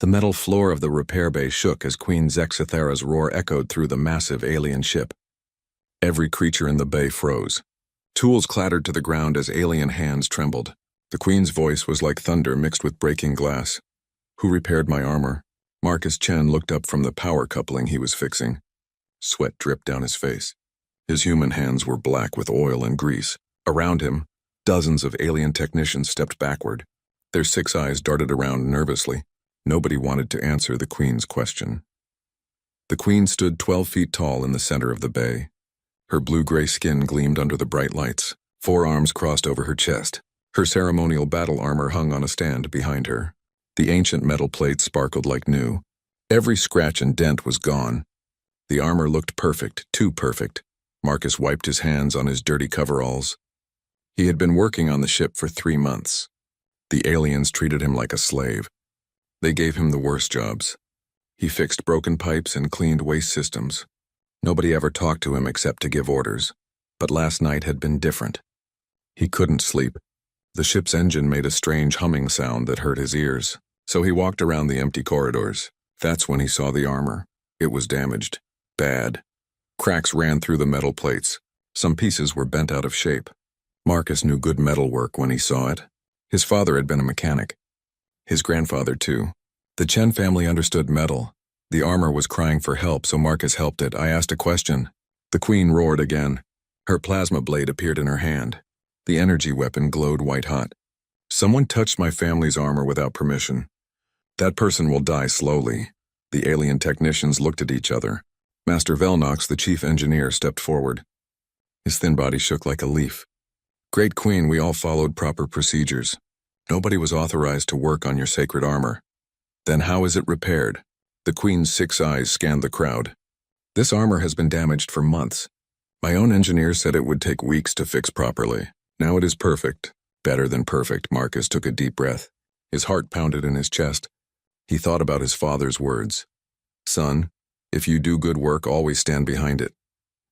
The metal floor of the repair bay shook as Queen Zexathera's roar echoed through the massive alien ship. Every creature in the bay froze. Tools clattered to the ground as alien hands trembled. The Queen's voice was like thunder mixed with breaking glass. "Who repaired my armor?" Marcus Chen looked up from the power coupling he was fixing. Sweat dripped down his face. His human hands were black with oil and grease. Around him, dozens of alien technicians stepped backward. Their 6 eyes darted around nervously. Nobody wanted to answer the Queen's question. The Queen stood 12 feet tall in the center of the bay. Her blue-gray skin gleamed under the bright lights. 4 arms crossed over her chest. Her ceremonial battle armor hung on a stand behind her. The ancient metal plates sparkled like new. Every scratch and dent was gone. The armor looked perfect, too perfect. Marcus wiped his hands on his dirty coveralls. He had been working on the ship for 3 months. The aliens treated him like a slave. They gave him the worst jobs. He fixed broken pipes and cleaned waste systems. Nobody ever talked to him except to give orders. But last night had been different. He couldn't sleep. The ship's engine made a strange humming sound that hurt his ears. So he walked around the empty corridors. That's when he saw the armor. It was damaged. Bad. Cracks ran through the metal plates. Some pieces were bent out of shape. Marcus knew good metal work when he saw it. His father had been a mechanic. His grandfather, too. The Chen family understood metal. The armor was crying for help, so Marcus helped it. I asked a question. The Queen roared again. Her plasma blade appeared in her hand. The energy weapon glowed white-hot. "Someone touched my family's armor without permission. That person will die slowly." The alien technicians looked at each other. Master Velnox, the chief engineer, stepped forward. His thin body shook like a leaf. "Great Queen, we all followed proper procedures. Nobody was authorized to work on your sacred armor." "Then how is it repaired?" The Queen's 6 eyes scanned the crowd. "This armor has been damaged for months. My own engineer said it would take weeks to fix properly. Now it is perfect. Better than perfect." Marcus took a deep breath. His heart pounded in his chest. He thought about his father's words. "Son, if you do good work, always stand behind it."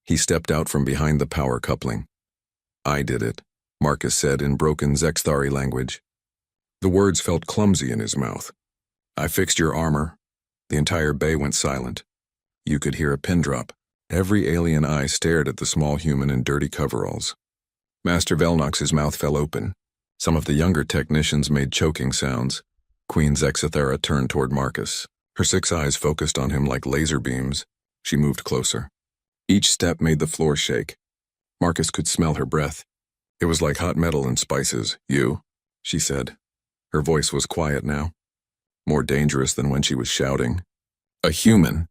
He stepped out from behind the power coupling. "I did it," Marcus said in broken Zexthari language. The words felt clumsy in his mouth. "I fixed your armor." The entire bay went silent. You could hear a pin drop. Every alien eye stared at the small human in dirty coveralls. Master Velnox's mouth fell open. Some of the younger technicians made choking sounds. Queen Zexathera turned toward Marcus. Her 6 eyes focused on him like laser beams. She moved closer. Each step made the floor shake. Marcus could smell her breath. It was like hot metal and spices. "You," she said. Her voice was quiet now. More dangerous than when she was shouting. "A human.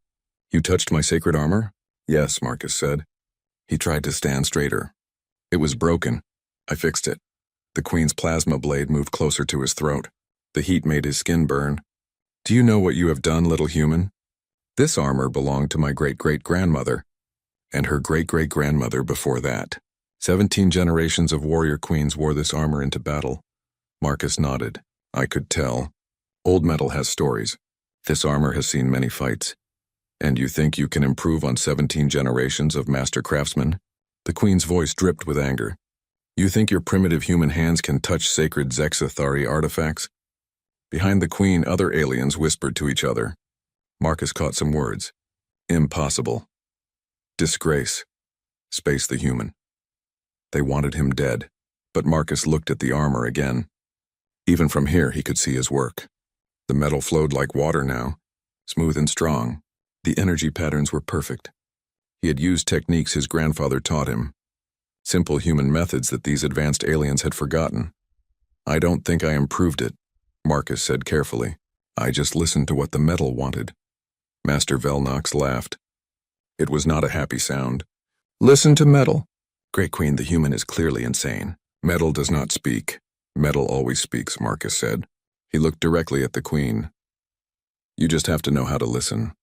You touched my sacred armor?" "Yes," Marcus said. He tried to stand straighter. "It was broken. I fixed it." The Queen's plasma blade moved closer to his throat. The heat made his skin burn. "Do you know what you have done, little human? This armor belonged to my great-great-grandmother, and her great-great-grandmother before that. 17 generations of warrior queens wore this armor into battle." Marcus nodded. "I could tell. Old metal has stories. This armor has seen many fights. And you think you can improve on 17 generations of master craftsmen?" The Queen's voice dripped with anger. "You think your primitive human hands can touch sacred Zexathari artifacts?" Behind the Queen, other aliens whispered to each other. Marcus caught some words. "Impossible. Disgrace. Space the human." They wanted him dead, but Marcus looked at the armor again. Even from here, he could see his work. The metal flowed like water now, smooth and strong. The energy patterns were perfect. He had used techniques his grandfather taught him. Simple human methods that these advanced aliens had forgotten. "I don't think I improved it," Marcus said carefully. "I just listened to what the metal wanted." Master Velnox laughed. It was not a happy sound. "Listen to metal." "Great Queen, the human is clearly insane." "Metal does not speak. Metal always speaks," Marcus said. He looked directly at the Queen. "You just have to know how to listen.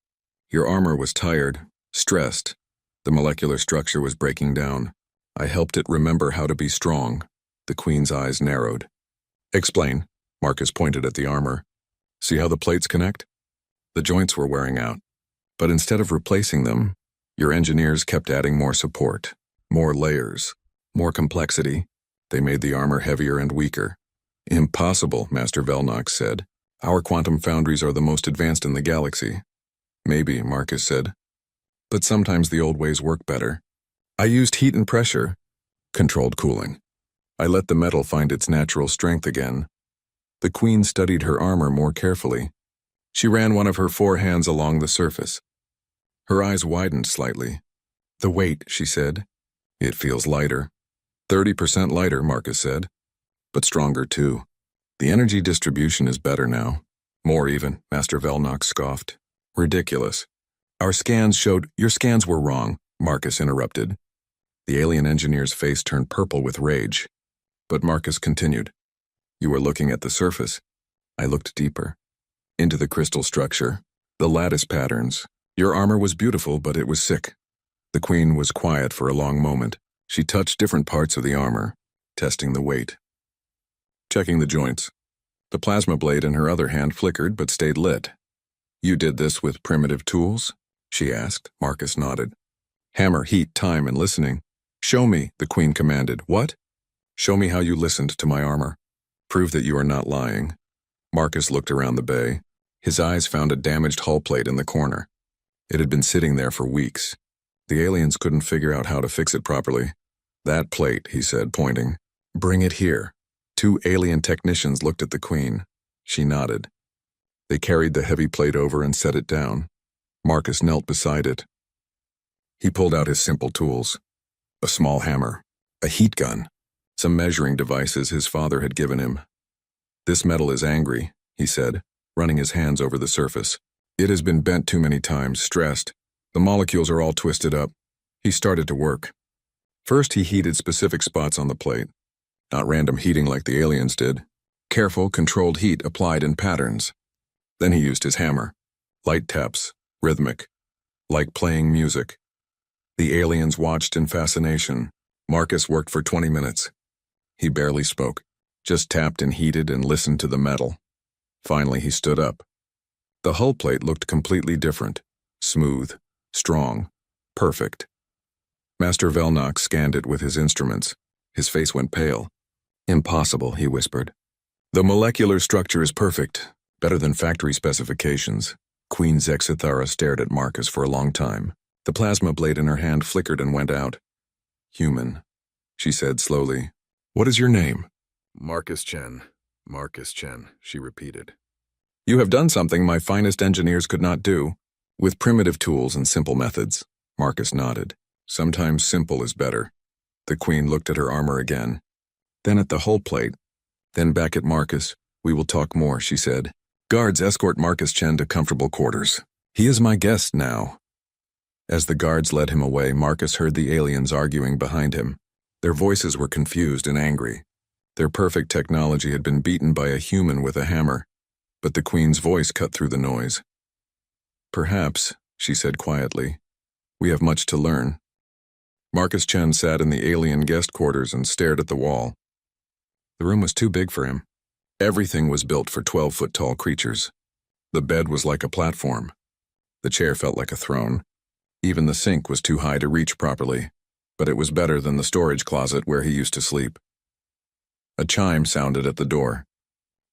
Your armor was tired, stressed. The molecular structure was breaking down. I helped it remember how to be strong." The Queen's eyes narrowed. "Explain." Marcus pointed at the armor. "See how the plates connect?" The joints were wearing out. But instead of replacing them, your engineers kept adding more support, more layers, more complexity. They made the armor heavier and weaker. "Impossible," Master Velnox said. Our quantum foundries are the most advanced in the galaxy. Maybe, Marcus said. But sometimes the old ways work better. I used heat and pressure, controlled cooling. I let the metal find its natural strength again. The Queen studied her armor more carefully. She ran one of her 4 hands along the surface. Her eyes widened slightly. The weight, she said. It feels lighter. 30% lighter, Marcus said. But stronger too. The energy distribution is better now. More even, Master Velnox scoffed. Ridiculous. Our scans showed— Your scans were wrong, Marcus interrupted. The alien engineer's face turned purple with rage. But Marcus continued. You were looking at the surface. I looked deeper. Into the crystal structure. The lattice patterns. Your armor was beautiful, but it was sick. The Queen was quiet for a long moment. She touched different parts of the armor, testing the weight. Checking the joints. The plasma blade in her other hand flickered but stayed lit. You did this with primitive tools? She asked. Marcus nodded. Hammer, heat, time, and listening. Show me, the Queen commanded. What? Show me how you listened to my armor. Prove that you are not lying. Marcus looked around the bay. His eyes found a damaged hull plate in the corner. It had been sitting there for weeks. The aliens couldn't figure out how to fix it properly. That plate, he said, pointing. Bring it here. 2 alien technicians looked at the Queen. She nodded. They carried the heavy plate over and set it down. Marcus knelt beside it. He pulled out his simple tools. A small hammer, a heat gun, some measuring devices his father had given him. This metal is angry, he said, running his hands over the surface. It has been bent too many times, stressed. The molecules are all twisted up. He started to work. First, he heated specific spots on the plate. Not random heating like the aliens did. Careful, controlled heat applied in patterns. Then he used his hammer. Light taps, rhythmic, like playing music. The aliens watched in fascination. Marcus worked for 20 minutes. He barely spoke, just tapped and heated and listened to the metal. Finally, he stood up. The hull plate looked completely different. Smooth, strong, perfect. Master Velnox scanned it with his instruments. His face went pale. Impossible, he whispered. The molecular structure is perfect, better than factory specifications. Queen Zexithara stared at Marcus for a long time. The plasma blade in her hand flickered and went out. Human, she said slowly. What is your name? Marcus Chen. Marcus Chen, she repeated. You have done something my finest engineers could not do. With primitive tools and simple methods. Marcus nodded. Sometimes simple is better. The Queen looked at her armor again. Then at the hull plate. Then back at Marcus. We will talk more, she said. Guards, escort Marcus Chen to comfortable quarters. He is my guest now. As the guards led him away, Marcus heard the aliens arguing behind him. Their voices were confused and angry. Their perfect technology had been beaten by a human with a hammer, but the Queen's voice cut through the noise. Perhaps, she said quietly, we have much to learn. Marcus Chen sat in the alien guest quarters and stared at the wall. The room was too big for him. Everything was built for 12-foot-tall creatures. The bed was like a platform. The chair felt like a throne. Even the sink was too high to reach properly, but it was better than the storage closet where he used to sleep. A chime sounded at the door.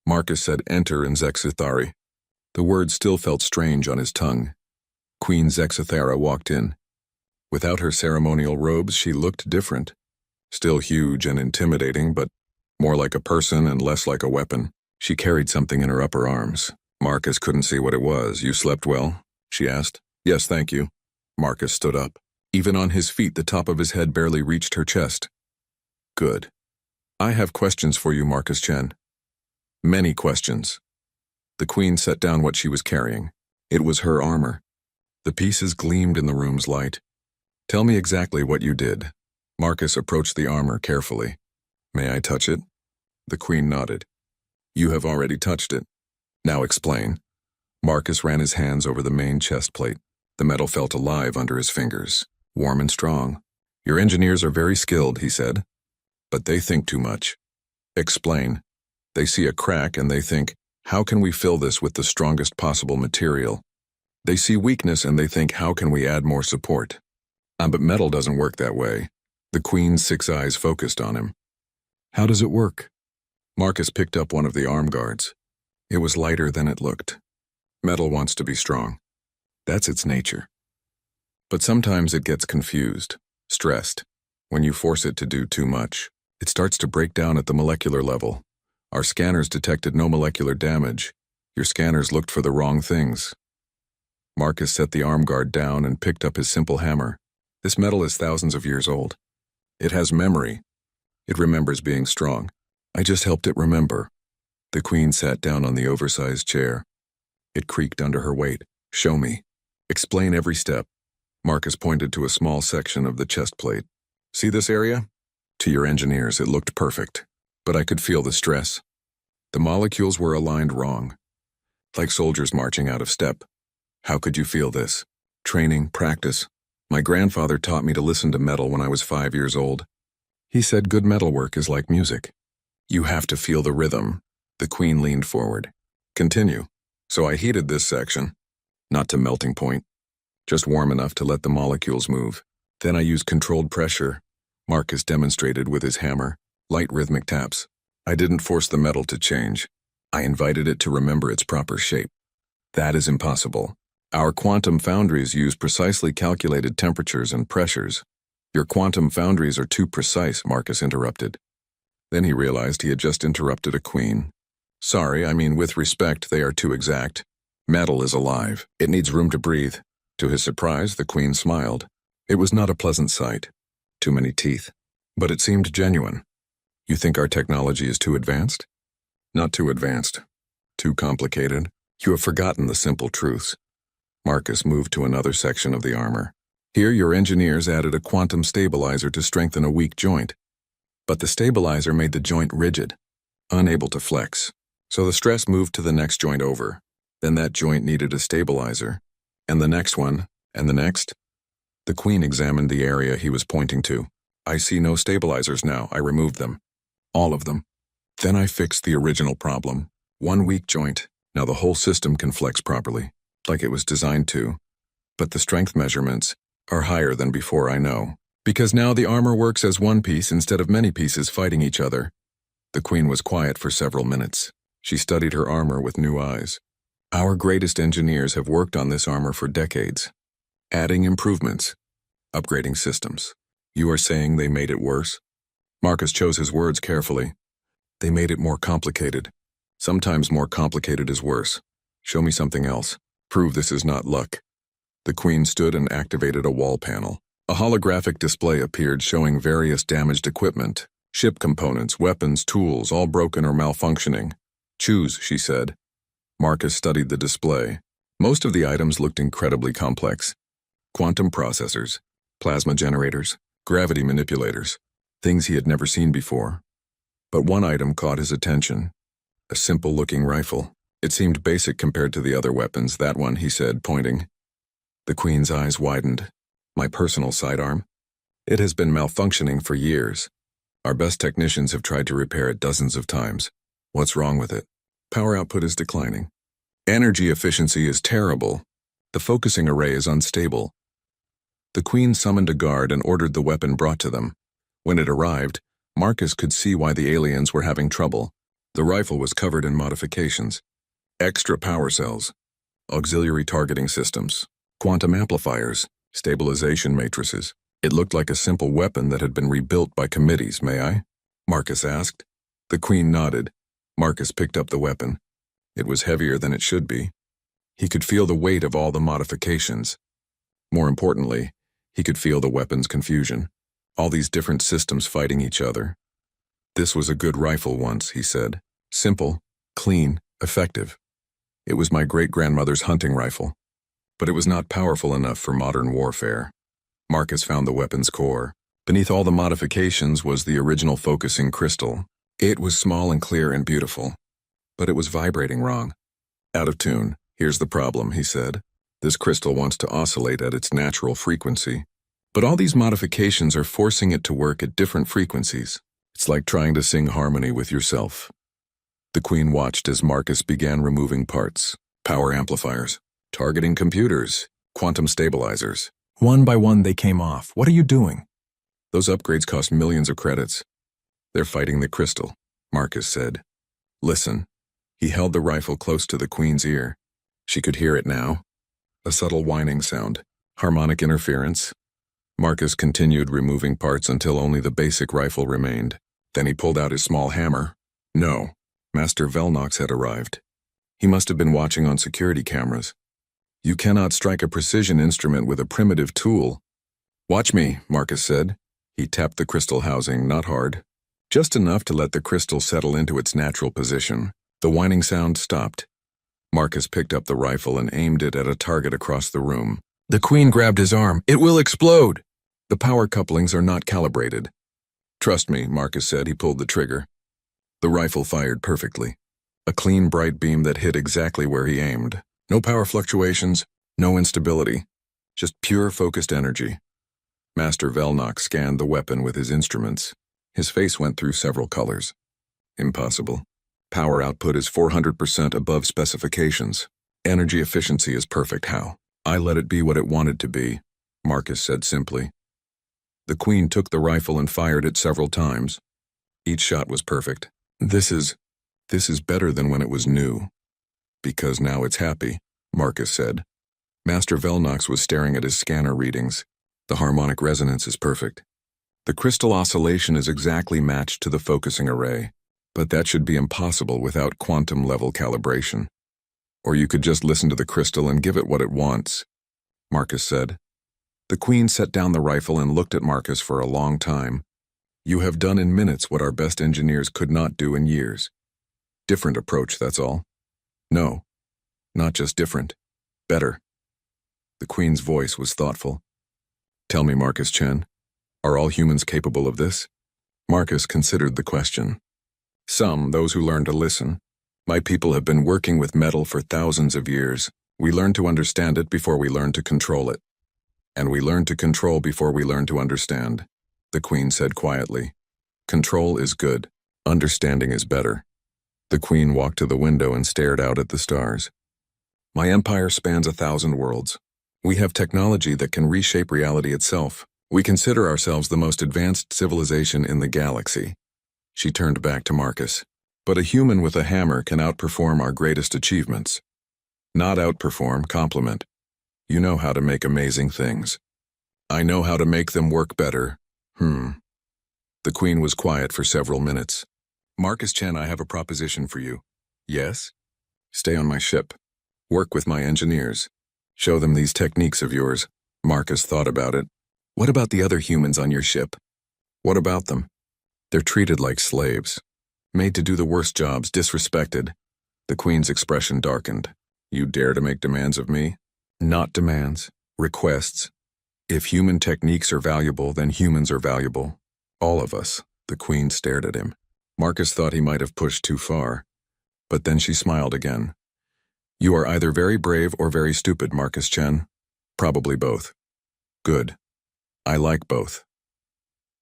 Marcus said, "Enter in Zexithari." The word still felt strange on his tongue. Queen Zexithara walked in. Without her ceremonial robes, she looked different. Still huge and intimidating, but more like a person and less like a weapon. She carried something in her upper arms. Marcus couldn't see what it was. You slept well? She asked. Yes, thank you. Marcus stood up. Even on his feet, the top of his head barely reached her chest. Good. I have questions for you, Marcus Chen. Many questions. The Queen set down what she was carrying. It was her armor. The pieces gleamed in the room's light. Tell me exactly what you did. Marcus approached the armor carefully. May I touch it? The Queen nodded. You have already touched it. Now explain. Marcus ran his hands over the main chest plate. The metal felt alive under his fingers, warm and strong. Your engineers are very skilled, he said. But they think too much. Explain. They see a crack and they think, how can we fill this with the strongest possible material? They see weakness and they think, how can we add more support? But metal doesn't work that way. The Queen's 6 eyes focused on him. How does it work? Marcus picked up one of the arm guards. It was lighter than it looked. Metal wants to be strong. That's its nature. But sometimes it gets confused, stressed. When you force it to do too much, it starts to break down at the molecular level. Our scanners detected no molecular damage. Your scanners looked for the wrong things. Marcus set the arm guard down and picked up his simple hammer. This metal is thousands of years old. It has memory. It remembers being strong. I just helped it remember. The Queen sat down on the oversized chair. It creaked under her weight. Show me. Explain every step. Marcus pointed to a small section of the chest plate. See this area? To your engineers, it looked perfect. But I could feel the stress. The molecules were aligned wrong. Like soldiers marching out of step. How could you feel this? Training, practice. My grandfather taught me to listen to metal when I was 5 years old. He said good metalwork is like music. You have to feel the rhythm. The Queen leaned forward. Continue. So I heated this section. Not to melting point. Just warm enough to let the molecules move. Then I used controlled pressure. Marcus demonstrated with his hammer. Light rhythmic taps. I didn't force the metal to change. I invited it to remember its proper shape. That is impossible. Our quantum foundries use precisely calculated temperatures and pressures. Your quantum foundries are too precise, Marcus interrupted. Then he realized he had just interrupted a queen. Sorry, I mean with respect, they are too exact. Metal is alive. It needs room to breathe. To his surprise, the Queen smiled. It was not a pleasant sight. Too many teeth. But it seemed genuine. You think our technology is too advanced? Not too advanced. Too complicated. You have forgotten the simple truths. Marcus moved to another section of the armor. Here your engineers added a quantum stabilizer to strengthen a weak joint. But the stabilizer made the joint rigid, unable to flex. So the stress moved to the next joint over. Then that joint needed a stabilizer. And the next one, and the next. The Queen examined the area he was pointing to. I see no stabilizers now. I removed them. All of them. Then I fixed the original problem. One weak joint. Now the whole system can flex properly, like it was designed to. But the strength measurements are higher than before, I know. Because now the armor works as one piece instead of many pieces fighting each other. The Queen was quiet for several minutes. She studied her armor with new eyes. Our greatest engineers have worked on this armor for decades. Adding improvements. Upgrading systems. You are saying they made it worse? Marcus chose his words carefully. They made it more complicated. Sometimes more complicated is worse. Show me something else. Prove this is not luck. The Queen stood and activated a wall panel. A holographic display appeared showing various damaged equipment. Ship components, weapons, tools, all broken or malfunctioning. Choose, she said. Marcus studied the display. Most of the items looked incredibly complex. Quantum processors, plasma generators, gravity manipulators, things he had never seen before. But one item caught his attention. A simple-looking rifle. It seemed basic compared to the other weapons, that one, he said, pointing. The Queen's eyes widened. My personal sidearm? It has been malfunctioning for years. Our best technicians have tried to repair it dozens of times. What's wrong with it? Power output is declining. Energy efficiency is terrible. The focusing array is unstable. The Queen summoned a guard and ordered the weapon brought to them. When it arrived, Marcus could see why the aliens were having trouble. The rifle was covered in modifications. Extra power cells, auxiliary targeting systems, quantum amplifiers, stabilization matrices. It looked like a simple weapon that had been rebuilt by committees, may I? Marcus asked. The Queen nodded. Marcus picked up the weapon. It was heavier than it should be. He could feel the weight of all the modifications. More importantly, he could feel the weapon's confusion. All these different systems fighting each other. This was a good rifle once, he said. Simple, clean, effective. It was my great-grandmother's hunting rifle. But it was not powerful enough for modern warfare. Marcus found the weapon's core. Beneath all the modifications was the original focusing crystal. It was small and clear and beautiful. But it was vibrating wrong. Out of tune. Here's the problem, he said. This crystal wants to oscillate at its natural frequency. But all these modifications are forcing it to work at different frequencies. It's like trying to sing harmony with yourself. The Queen watched as Marcus began removing parts. Power amplifiers, targeting computers, quantum stabilizers. One by one they came off. What are you doing? Those upgrades cost millions of credits. They're fighting the crystal, Marcus said. Listen. He held the rifle close to the Queen's ear. She could hear it now. A subtle whining sound. Harmonic interference. Marcus continued removing parts until only the basic rifle remained. Then he pulled out his small hammer. No. Master Velnox had arrived. He must have been watching on security cameras. You cannot strike a precision instrument with a primitive tool. Watch me, Marcus said. He tapped the crystal housing, not hard. Just enough to let the crystal settle into its natural position. The whining sound stopped. Marcus picked up the rifle and aimed it at a target across the room. The Queen grabbed his arm. It will explode! The power couplings are not calibrated. Trust me, Marcus said. He pulled the trigger. The rifle fired perfectly. A clean, bright beam that hit exactly where he aimed. No power fluctuations, no instability. Just pure, focused energy. Master Velnox scanned the weapon with his instruments. His face went through several colors. Impossible. Power output is 400% above specifications. Energy efficiency is perfect. How? I let it be what it wanted to be, Marcus said simply. The Queen took the rifle and fired it several times. Each shot was perfect. This is better than when it was new. Because now it's happy, Marcus said. Master Velnox was staring at his scanner readings. The harmonic resonance is perfect. The crystal oscillation is exactly matched to the focusing array, but that should be impossible without quantum-level calibration. Or you could just listen to the crystal and give it what it wants, Marcus said. The Queen set down the rifle and looked at Marcus for a long time. You have done in minutes what our best engineers could not do in years. Different approach, that's all. No, not just different. Better. The Queen's voice was thoughtful. Tell me, Marcus Chen, are all humans capable of this? Marcus considered the question. Some, those who learn to listen. My people have been working with metal for thousands of years. We learn to understand it before we learn to control it. And we learn to control before we learn to understand, the Queen said quietly. Control is good. Understanding is better. The Queen walked to the window and stared out at the stars. My empire spans 1,000 worlds. We have technology that can reshape reality itself. We consider ourselves the most advanced civilization in the galaxy. She turned back to Marcus. But a human with a hammer can outperform our greatest achievements. Not outperform, complement. You know how to make amazing things. I know how to make them work better. The Queen was quiet for several minutes. Marcus Chen, I have a proposition for you. Yes? Stay on my ship. Work with my engineers. Show them these techniques of yours. Marcus thought about it. What about the other humans on your ship? What about them? They're treated like slaves. Made to do the worst jobs, disrespected. The Queen's expression darkened. You dare to make demands of me? Not demands. Requests. If human techniques are valuable, then humans are valuable. All of us. The Queen stared at him. Marcus thought he might have pushed too far. But then she smiled again. You are either very brave or very stupid, Marcus Chen. Probably both. Good. I like both.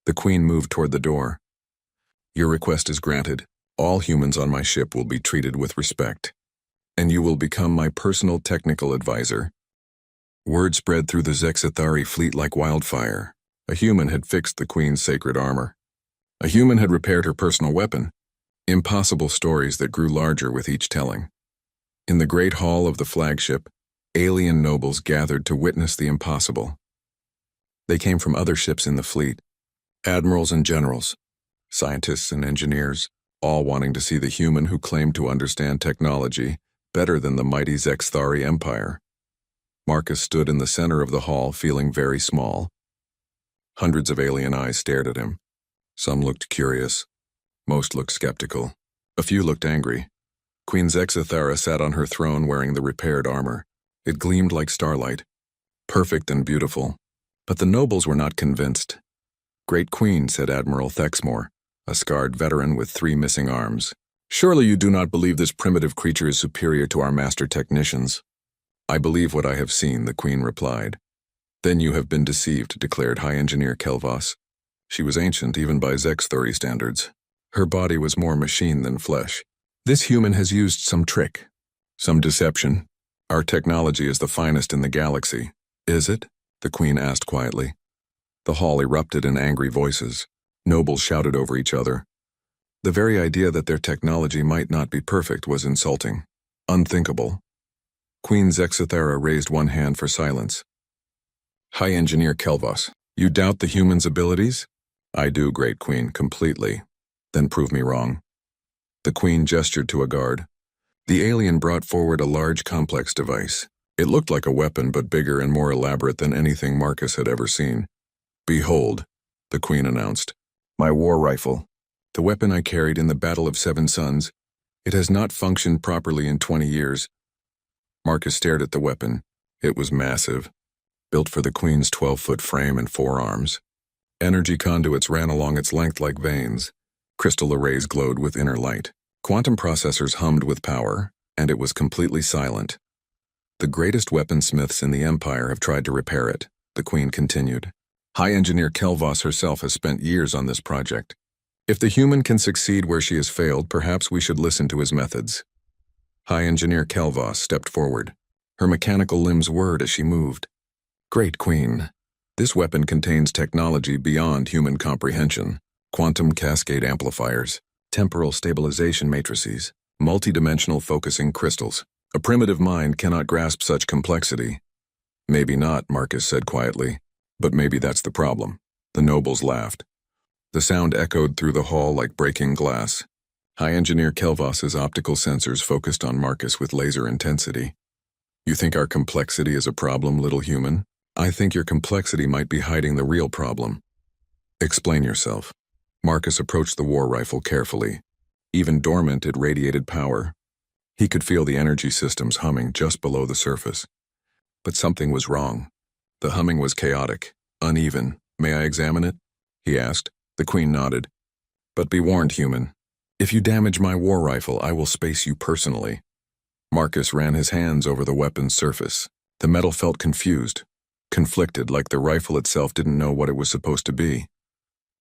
The Queen moved toward the door. Your request is granted. All humans on my ship will be treated with respect. And you will become my personal technical advisor. Word spread through the Zexathari fleet like wildfire. A human had fixed the Queen's sacred armor. A human had repaired her personal weapon. Impossible stories that grew larger with each telling. In the great hall of the flagship, alien nobles gathered to witness the impossible. They came from other ships in the fleet, admirals and generals, scientists and engineers, all wanting to see the human who claimed to understand technology better than the mighty Zexathari Empire. Marcus stood in the center of the hall, feeling very small. Hundreds of alien eyes stared at him. Some looked curious. Most looked skeptical. A few looked angry. Queen Zexathara sat on her throne wearing the repaired armor. It gleamed like starlight, perfect and beautiful. But the nobles were not convinced. Great Queen, said Admiral Thexmore, a scarred veteran with 3 missing arms. Surely you do not believe this primitive creature is superior to our master technicians. I believe what I have seen, the Queen replied. Then you have been deceived, declared High Engineer Kelvas. She was ancient even by Zexathari standards. Her body was more machine than flesh. This human has used some trick, some deception. Our technology is the finest in the galaxy. Is it? The Queen asked quietly. The hall erupted in angry voices. Nobles shouted over each other. The very idea that their technology might not be perfect was insulting. Unthinkable. Queen Zexathera raised one hand for silence. High Engineer Kelvos, you doubt the human's abilities? I do, Great Queen, completely. Then prove me wrong. The Queen gestured to a guard. The alien brought forward a large, complex device. It looked like a weapon, but bigger and more elaborate than anything Marcus had ever seen. Behold, the Queen announced, my war rifle. The weapon I carried in the Battle of Seven Suns. It has not functioned properly in 20 years. Marcus stared at the weapon. It was massive, built for the Queen's 12-foot frame and forearms. Energy conduits ran along its length like veins. Crystal arrays glowed with inner light. Quantum processors hummed with power, and it was completely silent. The greatest weaponsmiths in the Empire have tried to repair it, the Queen continued. High Engineer Kelvos herself has spent years on this project. If the human can succeed where she has failed, perhaps we should listen to his methods. High Engineer Kelvos stepped forward. Her mechanical limbs whirred as she moved. Great Queen, this weapon contains technology beyond human comprehension. Quantum cascade amplifiers, temporal stabilization matrices, multidimensional focusing crystals. A primitive mind cannot grasp such complexity. Maybe not, Marcus said quietly, but maybe that's the problem. The nobles laughed. The sound echoed through the hall like breaking glass. High Engineer Kelvos's optical sensors focused on Marcus with laser intensity. You think our complexity is a problem, little human? I think your complexity might be hiding the real problem. Explain yourself. Marcus approached the war rifle carefully. Even dormant, it radiated power. He could feel the energy systems humming just below the surface. But something was wrong. The humming was chaotic, uneven. May I examine it? He asked. The Queen nodded. But be warned, human. If you damage my war rifle, I will space you personally. Marcus ran his hands over the weapon's surface. The metal felt confused, conflicted, like the rifle itself didn't know what it was supposed to be.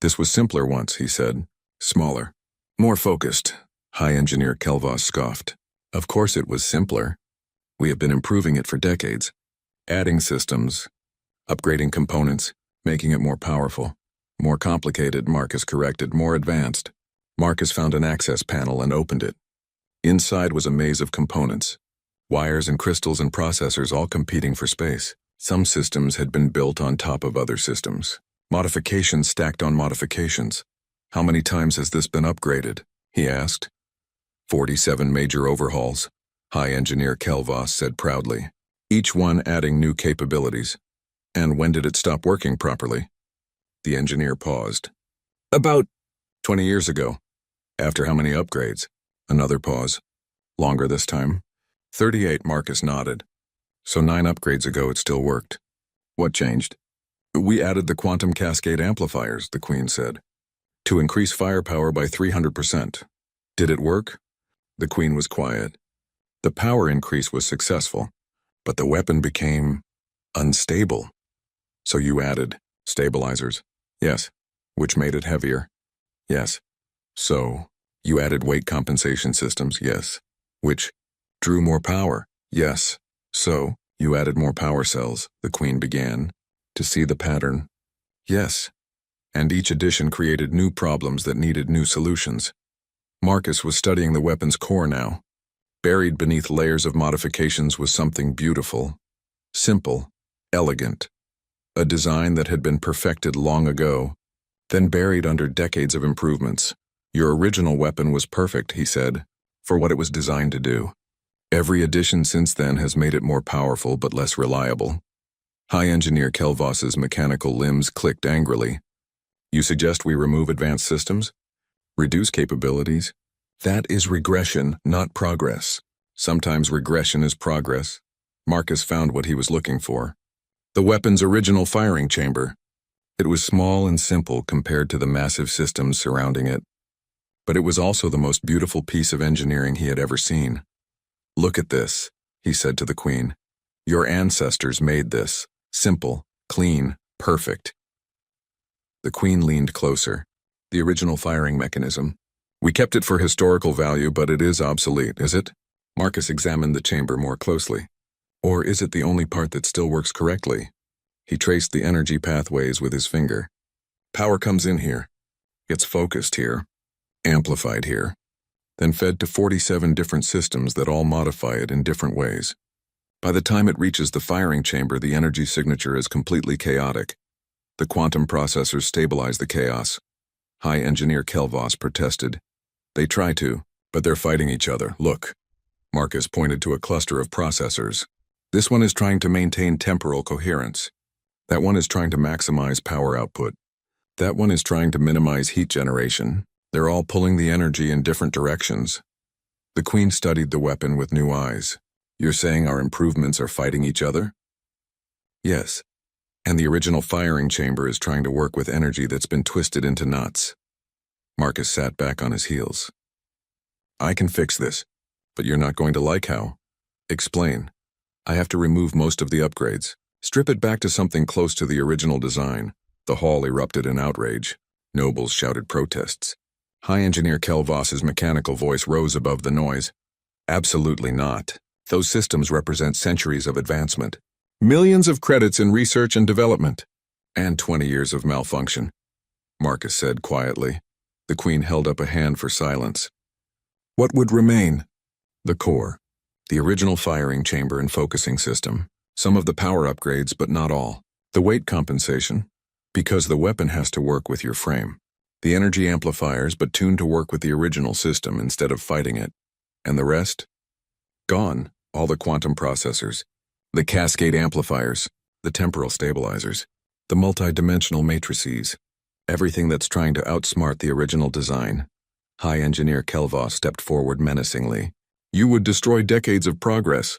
This was simpler once, he said. Smaller. More focused. High Engineer Kelvos scoffed. Of course it was simpler. We have been improving it for decades. Adding systems, upgrading components, making it more powerful. More complicated, Marcus corrected, more advanced. Marcus found an access panel and opened it. Inside was a maze of components. Wires and crystals and processors all competing for space. Some systems had been built on top of other systems. Modifications stacked on modifications. How many times has this been upgraded? He asked. 47 major overhauls, High Engineer Kelvos said proudly, each one adding new capabilities. And when did it stop working properly? The engineer paused. About 20 years ago. After how many upgrades? Another pause. Longer this time. 38, Marcus nodded. So 9 upgrades ago it still worked. What changed? We added the quantum cascade amplifiers, the Queen said, to increase firepower by 300%. Did it work? The Queen was quiet. The power increase was successful, but the weapon became unstable. So you added stabilizers? Yes. Which made it heavier? Yes. So you added weight compensation systems? Yes. Which drew more power? Yes. So you added more power cells, the Queen began, to see the pattern. Yes. And each addition created new problems that needed new solutions. Marcus was studying the weapon's core now. Buried beneath layers of modifications was something beautiful, simple, elegant. A design that had been perfected long ago, then buried under decades of improvements. Your original weapon was perfect, he said, for what it was designed to do. Every addition since then has made it more powerful but less reliable. High Engineer Kelvos's mechanical limbs clicked angrily. You suggest we remove advanced systems? Reduce capabilities? That is regression, not progress. Sometimes regression is progress. Marcus found what he was looking for. The weapon's original firing chamber. It was small and simple compared to the massive systems surrounding it. But it was also the most beautiful piece of engineering he had ever seen. Look at this, he said to the Queen. Your ancestors made this. Simple, clean, perfect. The Queen leaned closer. The original firing mechanism. We kept it for historical value, but it is obsolete, is it? Marcus examined the chamber more closely. Or is it the only part that still works correctly? He traced the energy pathways with his finger. Power comes in here. Gets focused here. amplified here, then fed to 47 different systems that all modify it in different ways. By the time it reaches the firing chamber, the energy signature is completely chaotic. The quantum processors stabilize the chaos. High Engineer Kelvos protested. They try to, but they're fighting each other. Look. Marcus pointed to a cluster of processors. This one is trying to maintain temporal coherence. That one is trying to maximize power output. That one is trying to minimize heat generation. They're all pulling the energy in different directions. The Queen studied the weapon with new eyes. You're saying our improvements are fighting each other? Yes. And the original firing chamber is trying to work with energy that's been twisted into knots. Marcus sat back on his heels. I can fix this, but you're not going to like how. Explain. I have to remove most of the upgrades. Strip it back to something close to the original design. The hall erupted in outrage. Nobles shouted protests. High Engineer Kelvos's mechanical voice rose above the noise. Absolutely not. Those systems represent centuries of advancement. Millions of credits in research and development. And 20 years of malfunction. Marcus said quietly. The Queen held up a hand for silence. What would remain? The core. The original firing chamber and focusing system. Some of the power upgrades, but not all. The weight compensation. Because the weapon has to work with your frame. The energy amplifiers, but tuned to work with the original system instead of fighting it. And the rest? Gone. All the quantum processors. The cascade amplifiers. The temporal stabilizers. The multi-dimensional matrices. Everything that's trying to outsmart the original design. High Engineer Kelvos stepped forward menacingly. You would destroy decades of progress.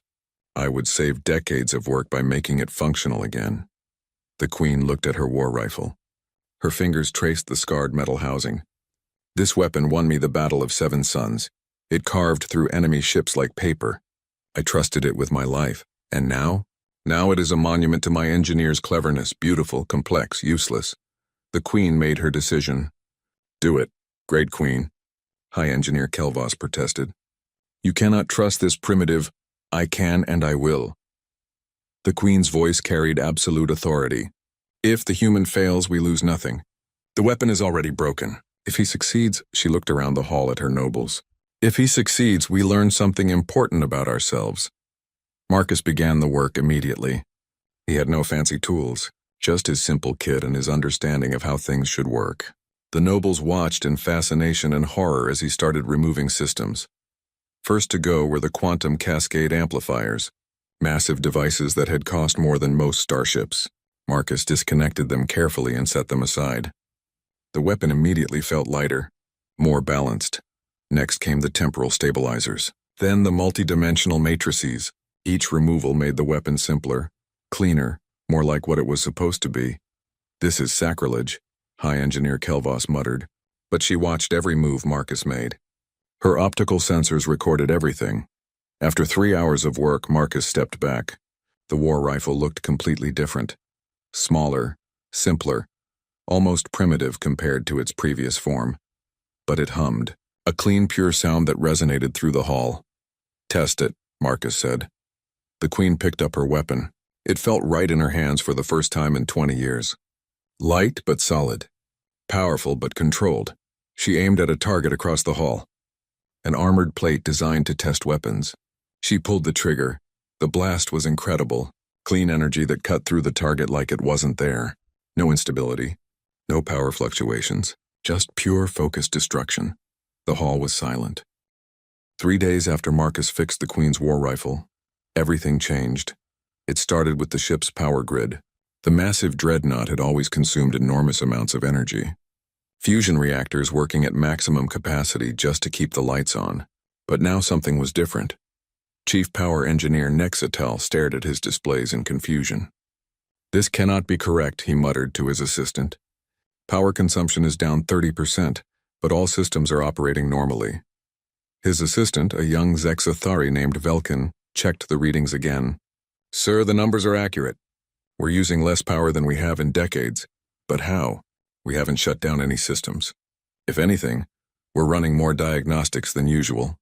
I would save decades of work by making it functional again. The Queen looked at her war rifle. Her fingers traced the scarred metal housing. This weapon won me the Battle of Seven Suns. It carved through enemy ships like paper. I trusted it with my life. And now? Now it is a monument to my engineer's cleverness, beautiful, complex, useless. The Queen made her decision. Do it, Great Queen. High Engineer Kelvos protested. You cannot trust this primitive. I can and I will. The Queen's voice carried absolute authority. If the human fails, we lose nothing. The weapon is already broken. If he succeeds, she looked around the hall at her nobles. If he succeeds, we learn something important about ourselves. Marcus began the work immediately. He had no fancy tools, just his simple kit and his understanding of how things should work. The nobles watched in fascination and horror as he started removing systems. First to go were the quantum cascade amplifiers, massive devices that had cost more than most starships. Marcus disconnected them carefully and set them aside. The weapon immediately felt lighter, more balanced. Next came the temporal stabilizers, then the multi-dimensional matrices. Each removal made the weapon simpler, cleaner, more like what it was supposed to be. This is sacrilege, High Engineer Kelvos muttered, but she watched every move Marcus made. Her optical sensors recorded everything. After 3 hours of work, Marcus stepped back. The war rifle looked completely different. Smaller, simpler, almost primitive compared to its previous form. But it hummed, a clean, pure sound that resonated through the hall. Test it, Marcus said. The Queen picked up her weapon. It felt right in her hands for the first time in 20 years. Light but solid. Powerful but controlled. She aimed at a target across the hall. An armored plate designed to test weapons. She pulled the trigger. The blast was incredible. Clean energy that cut through the target like it wasn't there. No instability. No power fluctuations. Just pure focused destruction. The hall was silent. 3 days after Marcus fixed the Queen's war rifle, everything changed. It started with the ship's power grid. The massive dreadnought had always consumed enormous amounts of energy. Fusion reactors working at maximum capacity just to keep the lights on. But now something was different. Chief Power Engineer Nexatel stared at his displays in confusion. This cannot be correct, he muttered to his assistant. Power consumption is down 30%, but all systems are operating normally. His assistant, a young Zexathari named Velkin, checked the readings again. Sir, the numbers are accurate. We're using less power than we have in decades. But how? We haven't shut down any systems. If anything, we're running more diagnostics than usual.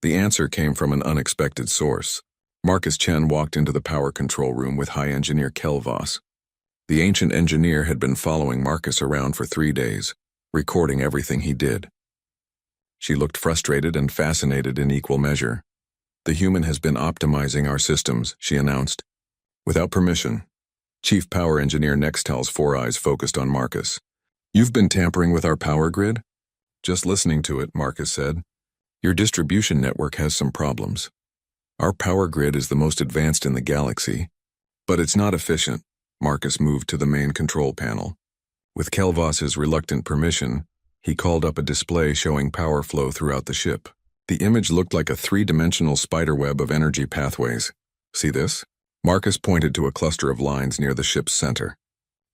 The answer came from an unexpected source. Marcus Chen walked into the power control room with High Engineer Kelvos. The ancient engineer had been following Marcus around for 3 days, recording everything he did. She looked frustrated and fascinated in equal measure. "The human has been optimizing our systems," she announced. "Without permission." Chief Power Engineer Nextel's 4 eyes focused on Marcus. "You've been tampering with our power grid?" "Just listening to it," Marcus said. "Your distribution network has some problems. Our power grid is the most advanced in the galaxy, but it's not efficient." Marcus moved to the main control panel. With Kelvos's reluctant permission, he called up a display showing power flow throughout the ship. The image looked like a 3-dimensional spiderweb of energy pathways. "See this?" Marcus pointed to a cluster of lines near the ship's center.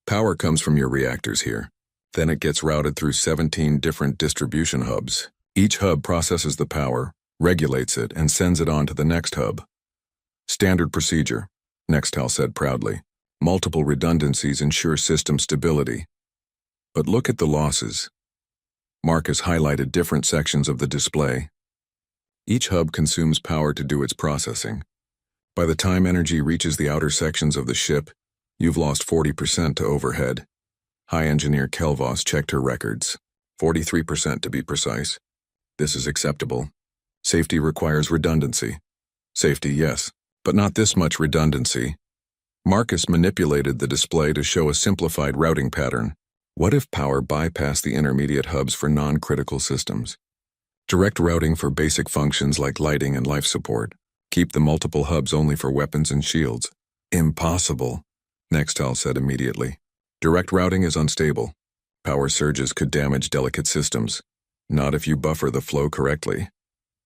"Power comes from your reactors here. Then it gets routed through 17 different distribution hubs. Each hub processes the power, regulates it, and sends it on to the next hub. Standard procedure," Nextel said proudly. "Multiple redundancies ensure system stability. But look at the losses." Marcus highlighted different sections of the display. Each hub consumes power to do its processing. By the time energy reaches the outer sections of the ship, you've lost 40% to overhead. High Engineer Kelvos checked her records. 43% to be precise. "This is acceptable. Safety requires redundancy." "Safety, yes, but not this much redundancy." Marcus manipulated the display to show a simplified routing pattern. What if power bypassed the intermediate hubs for non-critical systems? Direct routing for basic functions like lighting and life support. Keep the multiple hubs only for weapons and shields. "Impossible," Nextel said immediately. "Direct routing is unstable. Power surges could damage delicate systems. Not if you buffer the flow correctly."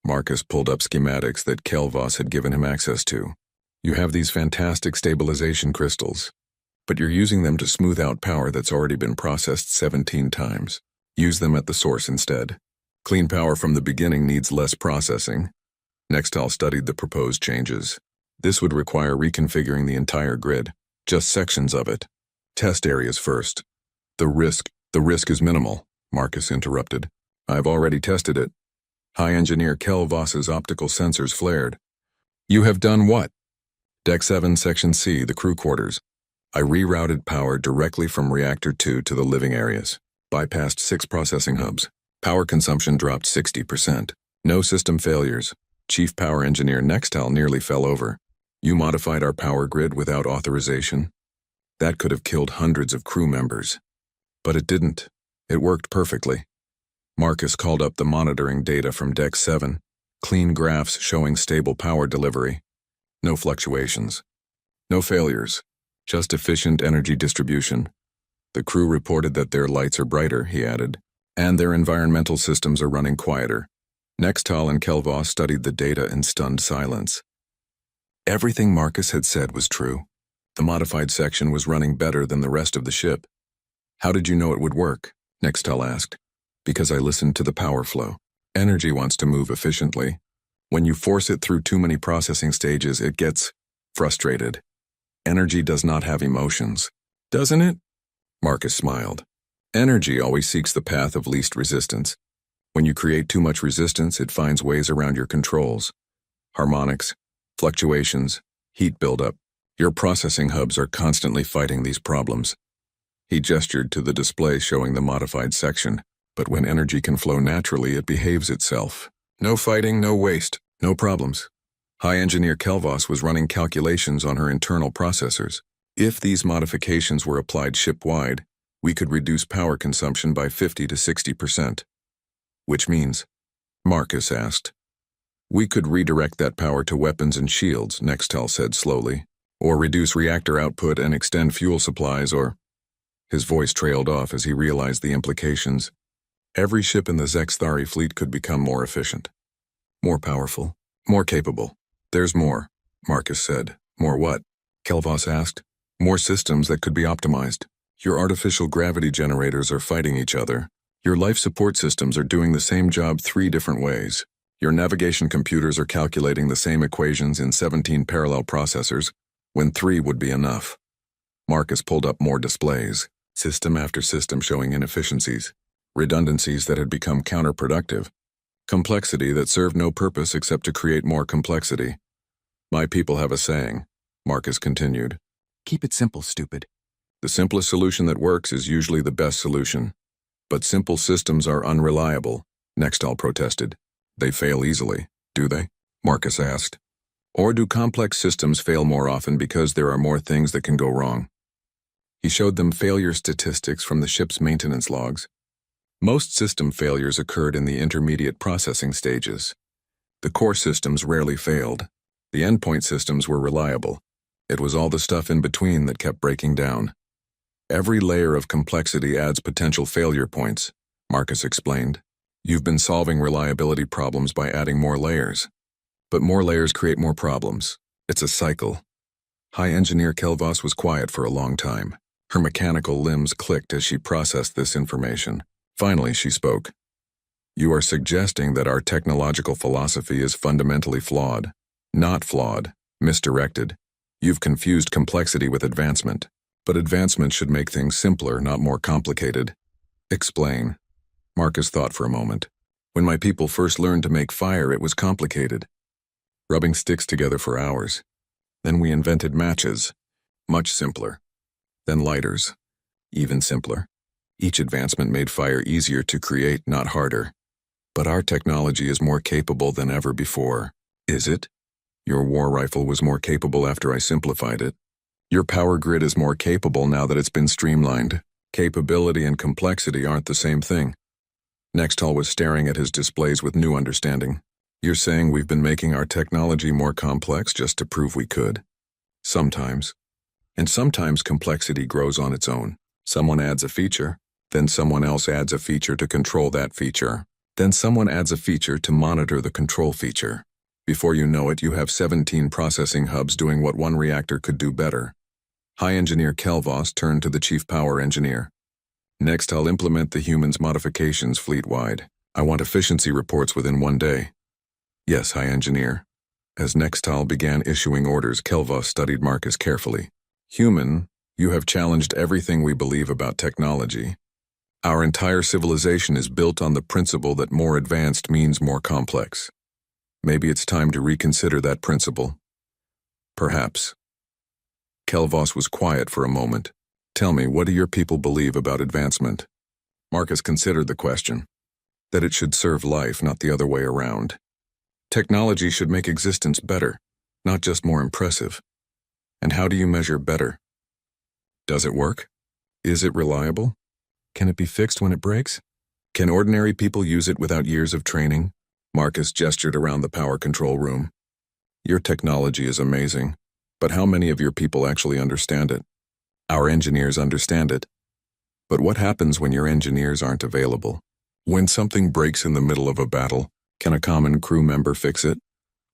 Marcus pulled up schematics that Kelvos had given him access to. "You have these fantastic stabilization crystals, but you're using them to smooth out power that's already been processed 17 times. Use them at the source instead. Clean power from the beginning needs less processing." Nextel studied the proposed changes. This would require reconfiguring the entire grid, just sections of it. "Test areas first." The risk is minimal," Marcus interrupted. "I've already tested it." High Engineer Kelvos's optical sensors flared. "You have done what?" "Deck 7, Section C, the crew quarters. I rerouted power directly from Reactor 2 to the living areas. Bypassed 6 processing hubs. Power consumption dropped 60%. No system failures." Chief Power Engineer Nextel nearly fell over. "You modified our power grid without authorization? That could have killed hundreds of crew members." "But it didn't. It worked perfectly." Marcus called up the monitoring data from Deck 7, clean graphs showing stable power delivery. No fluctuations. No failures. Just efficient energy distribution. "The crew reported that their lights are brighter," he added, "and their environmental systems are running quieter." Nextel and Kelvos studied the data in stunned silence. Everything Marcus had said was true. The modified section was running better than the rest of the ship. "How did you know it would work?" Nextel asked. "Because I listened to the power flow. Energy wants to move efficiently. When you force it through too many processing stages, it gets frustrated. Energy does not have emotions." "Doesn't it?" Marcus smiled. "Energy always seeks the path of least resistance. When you create too much resistance, it finds ways around your controls. Harmonics, fluctuations, heat buildup. Your processing hubs are constantly fighting these problems." He gestured to the display showing the modified section, but when energy can flow naturally, it behaves itself. No fighting, no waste, no problems. High Engineer Kelvos was running calculations on her internal processors. If these modifications were applied ship-wide, we could reduce power consumption by 50 to 60%. "Which means?" Marcus asked. "We could redirect that power to weapons and shields," Nextel said slowly. "Or reduce reactor output and extend fuel supplies, or—" His voice trailed off as he realized the implications. Every ship in the Zexthari fleet could become more efficient. More powerful. More capable. "There's more," Marcus said. "More what?" Kelvos asked. "More systems that could be optimized. Your artificial gravity generators are fighting each other. Your life support systems are doing the same job 3 different ways. Your navigation computers are calculating the same equations in 17 parallel processors, when 3 would be enough." Marcus pulled up more displays, system after system showing inefficiencies, redundancies that had become counterproductive, complexity that served no purpose except to create more complexity. "My people have a saying," Marcus continued. "Keep it simple, stupid. The simplest solution that works is usually the best solution. But simple systems are unreliable. Nextall protested. They fail easily, do they? Marcus asked. Or do complex systems fail more often because there are more things that can go wrong? He showed them failure statistics from the ship's maintenance logs. Most system failures occurred in the intermediate processing stages. The core systems rarely failed. The endpoint systems were reliable. It was all the stuff in between that kept breaking down. Every layer of complexity adds potential failure points, Marcus explained. You've been solving reliability problems by adding more layers. But more layers create more problems. It's a cycle. High Engineer Kelvos was quiet for a long time. Her mechanical limbs clicked as she processed this information. Finally, she spoke. You are suggesting that our technological philosophy is fundamentally flawed. Not flawed, misdirected. You've confused complexity with advancement. But advancement should make things simpler, not more complicated. Explain. Marcus thought for a moment. When my people first learned to make fire, it was complicated. Rubbing sticks together for hours. Then we invented matches. Much simpler. Then lighters. Even simpler. Each advancement made fire easier to create, not harder. But our technology is more capable than ever before. Is it? Your war rifle was more capable after I simplified it. Your power grid is more capable now that it's been streamlined. Capability and complexity aren't the same thing. Nextall was staring at his displays with new understanding. You're saying we've been making our technology more complex just to prove we could? Sometimes. And sometimes complexity grows on its own. Someone adds a feature, then someone else adds a feature to control that feature. Then someone adds a feature to monitor the control feature. Before you know it, you have 17 processing hubs doing what one reactor could do better. High Engineer Kelvos turned to the Chief Power Engineer. Next, I'll implement the humans' modifications fleet-wide. I want efficiency reports within 1 day. Yes, High Engineer. As Nextall began issuing orders, Kelvos studied Marcus carefully. Human, you have challenged everything we believe about technology. Our entire civilization is built on the principle that more advanced means more complex. Maybe it's time to reconsider that principle. Perhaps. Kelvos was quiet for a moment. Tell me, what do your people believe about advancement? Marcus considered the question. That it should serve life, not the other way around. Technology should make existence better, not just more impressive. And how do you measure better? Does it work? Is it reliable? Can it be fixed when it breaks? Can ordinary people use it without years of training? Marcus gestured around the power control room. Your technology is amazing, but how many of your people actually understand it? Our engineers understand it. But what happens when your engineers aren't available? When something breaks in the middle of a battle, can a common crew member fix it?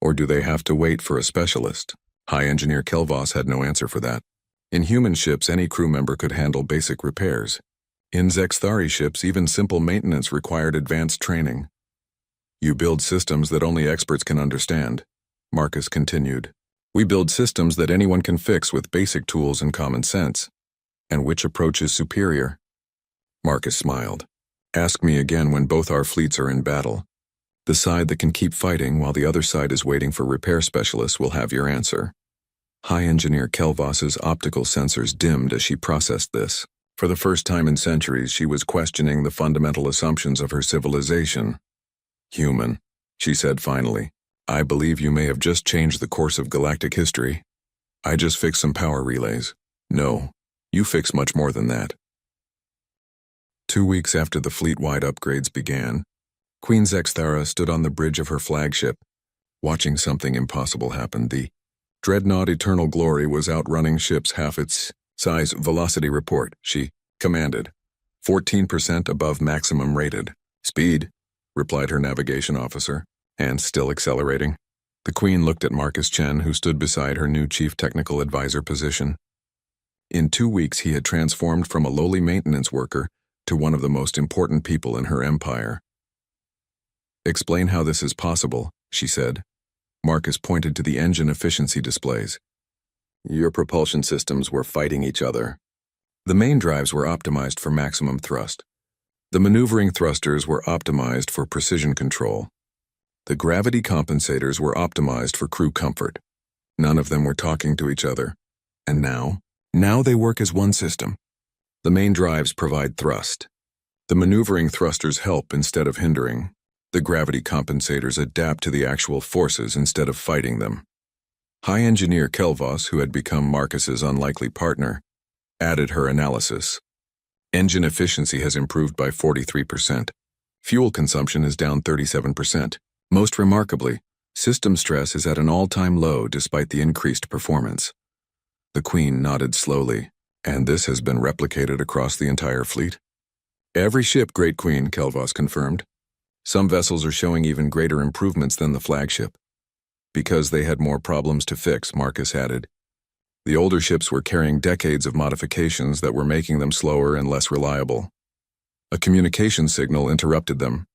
Or do they have to wait for a specialist? High Engineer Kelvos had no answer for that. In human ships, any crew member could handle basic repairs. In Zexthari ships, even simple maintenance required advanced training. You build systems that only experts can understand, Marcus continued. We build systems that anyone can fix with basic tools and common sense. And which approach is superior? Marcus smiled. Ask me again when both our fleets are in battle. The side that can keep fighting while the other side is waiting for repair specialists will have your answer. High Engineer Kelvos's optical sensors dimmed as she processed this. For the first time in centuries, she was questioning the fundamental assumptions of her civilization. Human, she said finally. I believe you may have just changed the course of galactic history. I just fixed some power relays. No, you fixed much more than that. 2 weeks after the fleet-wide upgrades began, Queen Zexthara stood on the bridge of her flagship, watching something impossible happen. The dreadnought Eternal Glory was outrunning ships half its size. Velocity report, she commanded. 14% above maximum rated. Speed, replied her navigation officer, and still accelerating. The Queen looked at Marcus Chen, who stood beside her new chief technical advisor position. In 2 weeks, he had transformed from a lowly maintenance worker to one of the most important people in her empire. Explain how this is possible, she said. Marcus pointed to the engine efficiency displays. Your propulsion systems were fighting each other. The main drives were optimized for maximum thrust. The maneuvering thrusters were optimized for precision control. The gravity compensators were optimized for crew comfort. None of them were talking to each other. And now they work as one system. The main drives provide thrust. The maneuvering thrusters help instead of hindering. The gravity compensators adapt to the actual forces instead of fighting them. High Engineer Kelvos, who had become Marcus's unlikely partner, added her analysis. Engine efficiency has improved by 43%. Fuel consumption is down 37%. Most remarkably, system stress is at an all-time low despite the increased performance. The Queen nodded slowly. And this has been replicated across the entire fleet? Every ship, Great Queen, Kelvos confirmed. Some vessels are showing even greater improvements than the flagship. Because they had more problems to fix, Marcus added. The older ships were carrying decades of modifications that were making them slower and less reliable. A communication signal interrupted them.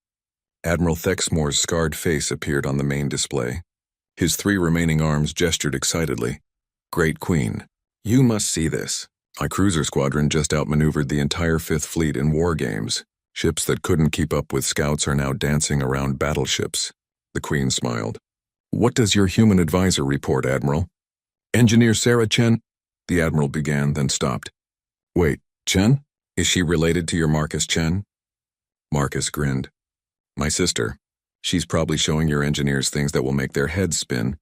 Admiral Thexmore's scarred face appeared on the main display. His 3 remaining arms gestured excitedly. Great Queen, you must see this. My cruiser squadron just outmaneuvered the entire 5th Fleet in war games. Ships that couldn't keep up with scouts are now dancing around battleships. The Queen smiled. What does your human advisor report, Admiral? Engineer Sarah Chen? The Admiral began, then stopped. Wait, Chen? Is she related to your Marcus Chen? Marcus grinned. My sister. She's probably showing your engineers things that will make their heads spin.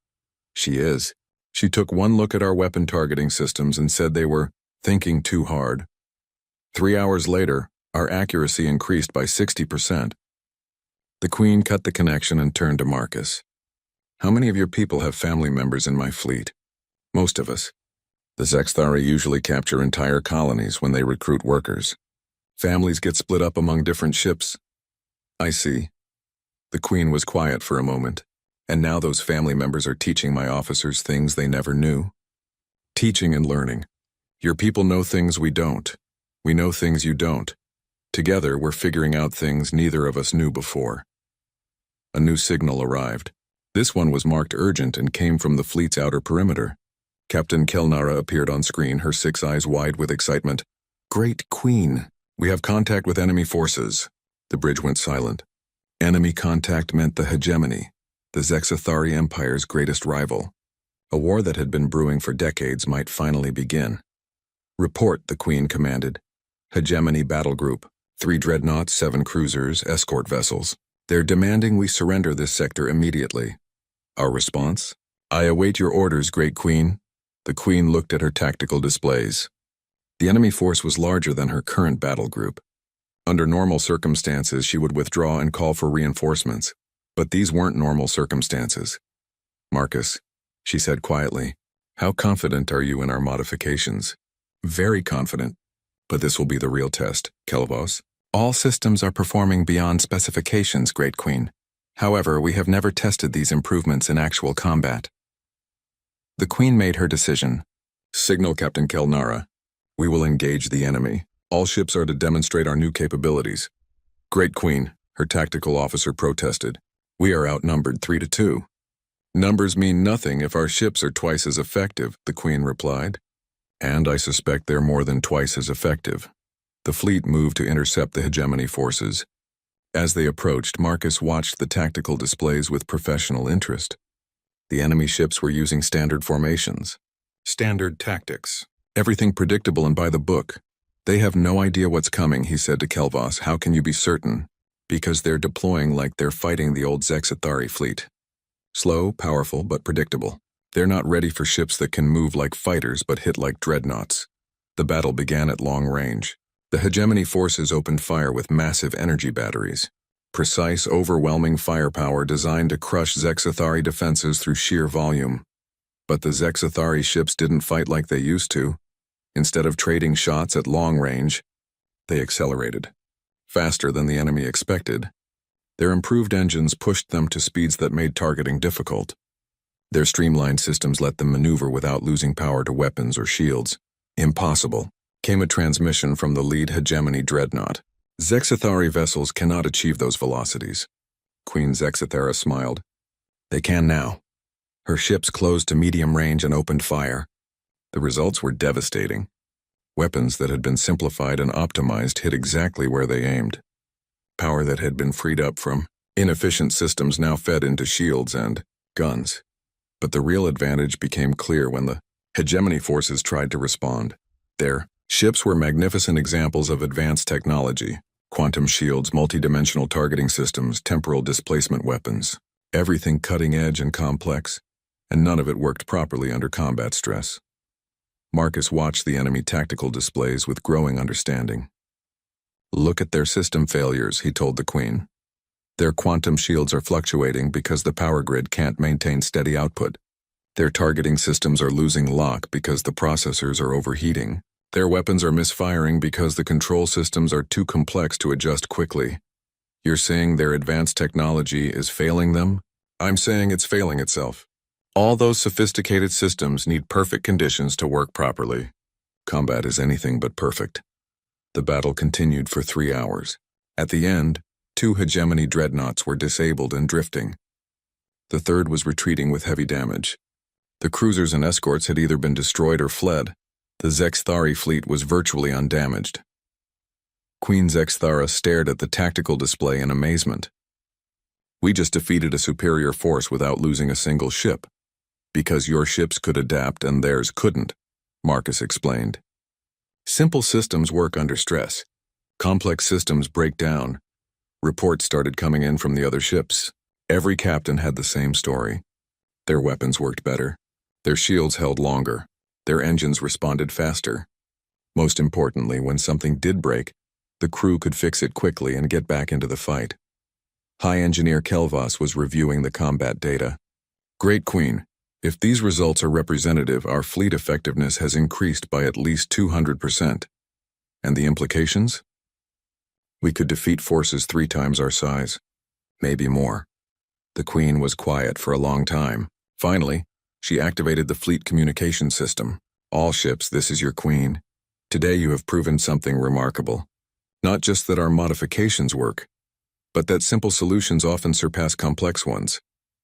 She is. She took one look at our weapon targeting systems and said they were thinking too hard. 3 hours later, our accuracy increased by 60%. The Queen cut the connection and turned to Marcus. How many of your people have family members in my fleet? Most of us. The Zexthari usually capture entire colonies when they recruit workers. Families get split up among different ships. I see. The Queen was quiet for a moment, and now those family members are teaching my officers things they never knew. Teaching and learning. Your people know things we don't. We know things you don't. Together, we're figuring out things neither of us knew before. A new signal arrived. This one was marked urgent and came from the fleet's outer perimeter. Captain Kelnara appeared on screen, her 6 eyes wide with excitement. Great Queen, we have contact with enemy forces. The bridge went silent. Enemy contact meant the hegemony, the Zexathari Empire's greatest rival. A war that had been brewing for decades might finally begin. Report, the Queen commanded. Hegemony Battle Group, 3 dreadnoughts, 7 cruisers, escort vessels. They're demanding we surrender this sector immediately. Our response? I await your orders, Great Queen. The Queen looked at her tactical displays. The enemy force was larger than her current battle group. Under normal circumstances, she would withdraw and call for reinforcements. But these weren't normal circumstances. Marcus, she said quietly, how confident are you in our modifications? Very confident. But this will be the real test, Kelvos. All systems are performing beyond specifications, Great Queen. However, we have never tested these improvements in actual combat. The Queen made her decision. Signal Captain Kelnara. We will engage the enemy. All ships are to demonstrate our new capabilities. Great Queen, her tactical officer protested. We are outnumbered 3-2. Numbers mean nothing if our ships are twice as effective, the Queen replied. And I suspect they're more than twice as effective. The fleet moved to intercept the hegemony forces. As they approached, Marcus watched the tactical displays with professional interest. The enemy ships were using standard formations, standard tactics, everything predictable and by the book. They have no idea what's coming, he said to Kelvos. How can you be certain? Because they're deploying like they're fighting the old Zexathari fleet. Slow, powerful, but predictable. They're not ready for ships that can move like fighters but hit like dreadnoughts. The battle began at long range. The hegemony forces opened fire with massive energy batteries. Precise, overwhelming firepower designed to crush Zexathari defenses through sheer volume. But the Zexathari ships didn't fight like they used to. Instead of trading shots at long range, they accelerated. Faster than the enemy expected. Their improved engines pushed them to speeds that made targeting difficult. Their streamlined systems let them maneuver without losing power to weapons or shields. Impossible. Came a transmission from the lead hegemony dreadnought. Zexathari vessels cannot achieve those velocities. Queen Zexathara smiled. They can now. Her ships closed to medium range and opened fire. The results were devastating. Weapons that had been simplified and optimized hit exactly where they aimed. Power that had been freed up from inefficient systems now fed into shields and guns. But the real advantage became clear when the hegemony forces tried to respond. Their ships were magnificent examples of advanced technology, Quantum shields, multidimensional targeting systems, temporal displacement weapons. Everything cutting edge and complex, and none of it worked properly under combat stress. Marcus watched the enemy tactical displays with growing understanding. "Look at their system failures," he told the Queen. "Their quantum shields are fluctuating because the power grid can't maintain steady output. Their targeting systems are losing lock because the processors are overheating. Their weapons are misfiring because the control systems are too complex to adjust quickly. You're saying their advanced technology is failing them? I'm saying it's failing itself. All those sophisticated systems need perfect conditions to work properly. Combat is anything but perfect." The battle continued for 3 hours. At the end, 2 hegemony dreadnoughts were disabled and drifting. The third was retreating with heavy damage. The cruisers and escorts had either been destroyed or fled. The Zexthari fleet was virtually undamaged. Queen Zexthara stared at the tactical display in amazement. "We just defeated a superior force without losing a single ship. Because your ships could adapt and theirs couldn't," Marcus explained. "Simple systems work under stress. Complex systems break down." Reports started coming in from the other ships. Every captain had the same story. Their weapons worked better. Their shields held longer. Their engines responded faster. Most importantly, when something did break, the crew could fix it quickly and get back into the fight. High Engineer Kelvas was reviewing the combat data. "Great Queen, if these results are representative, our fleet effectiveness has increased by at least 200%. And the implications? We could defeat forces 3 times our size. Maybe more." The Queen was quiet for a long time. Finally, she activated the fleet communication system. "All ships, this is your Queen. Today you have proven something remarkable. Not just that our modifications work, but that simple solutions often surpass complex ones."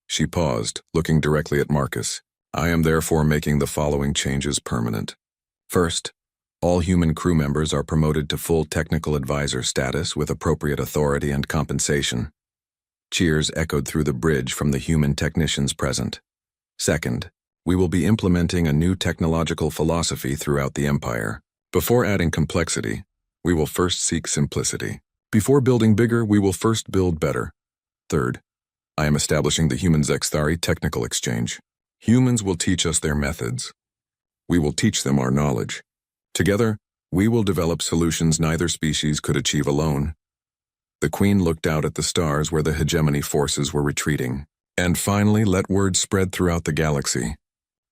She paused, looking directly at Marcus. "I am therefore making the following changes permanent. First, all human crew members are promoted to full technical advisor status with appropriate authority and compensation." Cheers echoed through the bridge from the human technicians present. "Second, we will be implementing a new technological philosophy throughout the Empire. Before adding complexity, we will first seek simplicity. Before building bigger, we will first build better. Third, I am establishing the Human Zexthari Technical Exchange. Humans will teach us their methods. We will teach them our knowledge. Together, we will develop solutions neither species could achieve alone." The Queen looked out at the stars where the hegemony forces were retreating. "And finally, let word spread throughout the galaxy.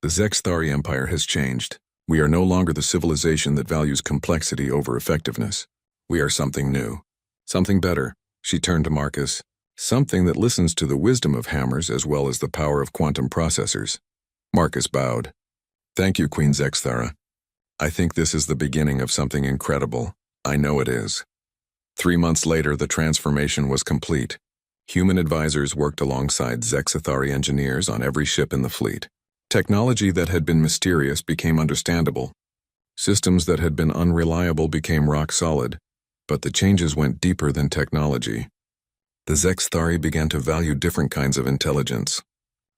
The Zexthari Empire has changed. We are no longer the civilization that values complexity over effectiveness. We are something new. Something better." She turned to Marcus. "Something that listens to the wisdom of hammers as well as the power of quantum processors." Marcus bowed. "Thank you, Queen Zexthara. I think this is the beginning of something incredible. I know it is." 3 months later, the transformation was complete. Human advisors worked alongside Zexthari engineers on every ship in the fleet. Technology that had been mysterious became understandable. Systems that had been unreliable became rock solid. But the changes went deeper than technology. The Zexthari began to value different kinds of intelligence.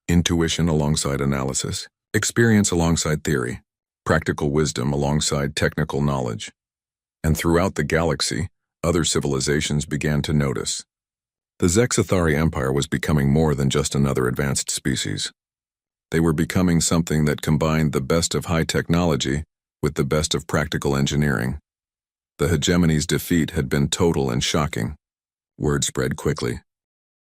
Intuition alongside analysis, experience alongside theory, practical wisdom alongside technical knowledge. And throughout the galaxy, other civilizations began to notice. The Zexthari Empire was becoming more than just another advanced species. They were becoming something that combined the best of high technology with the best of practical engineering. The hegemony's defeat had been total and shocking. Word spread quickly.